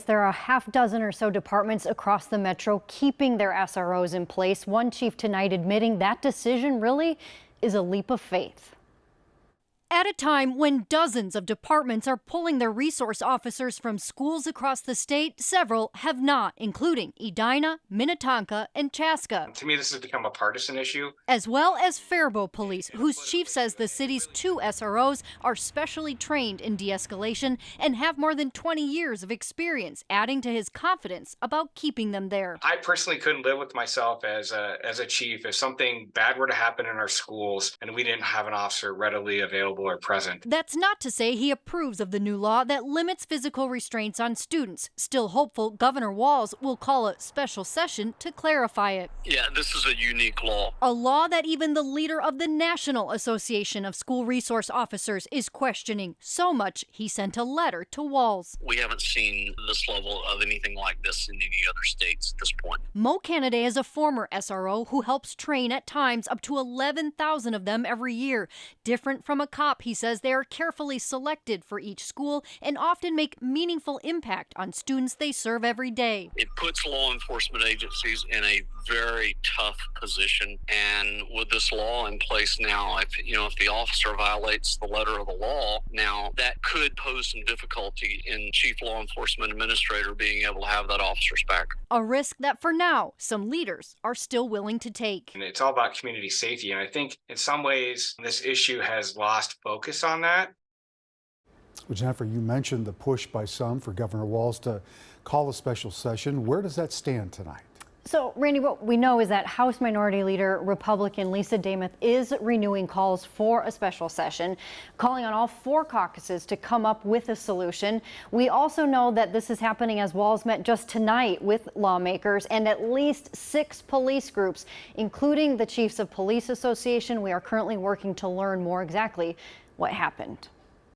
There are a half dozen or so departments across the metro keeping their SROs in place. One chief tonight admitting that decision really is a leap of faith. At a time when dozens of departments are pulling their resource officers from schools across the state, several have not, including Edina, Minnetonka, and Chaska. To me, this has become a partisan issue. As well as Faribault Police, whose chief says the city's 2 SROs are specially trained in de-escalation and have more than 20 years of experience, adding to his confidence about keeping them there. I personally couldn't live with myself as a chief if something bad were to happen in our schools and we didn't have an officer readily available or present. That's not to say he approves of the new law that limits physical restraints on students. Still hopeful Governor Walz will call a special session to clarify it. Yeah, this is a unique law. A law that even the leader of the National Association of School Resource Officers is questioning. So much he sent a letter to Walz. We haven't seen this level of anything like this in any other states at this point. Mo Canaday is a former SRO who helps train at times up to 11,000 of them every year. Different from a cop, he says they are carefully selected for each school and often make meaningful impact on students they serve every day. It puts law enforcement agencies in a very tough position, and with this law in place now, if the officer violates the letter of the law, now that could pose some difficulty in chief law enforcement administrator being able to have that officer's back. A risk that for now some leaders are still willing to take. And it's all about community safety, and I think in some ways this issue has lost focus on that. Well, Jennifer, you mentioned the push by some for Governor Walz to call a special session. Where does that stand tonight? So, Randy, what we know is that House Minority Leader Republican Lisa Demuth is renewing calls for a special session, calling on all 4 caucuses to come up with a solution. We also know that this is happening as Walz met just tonight with lawmakers and at least 6 police groups, including the Chiefs of Police Association. We are currently working to learn more exactly what happened.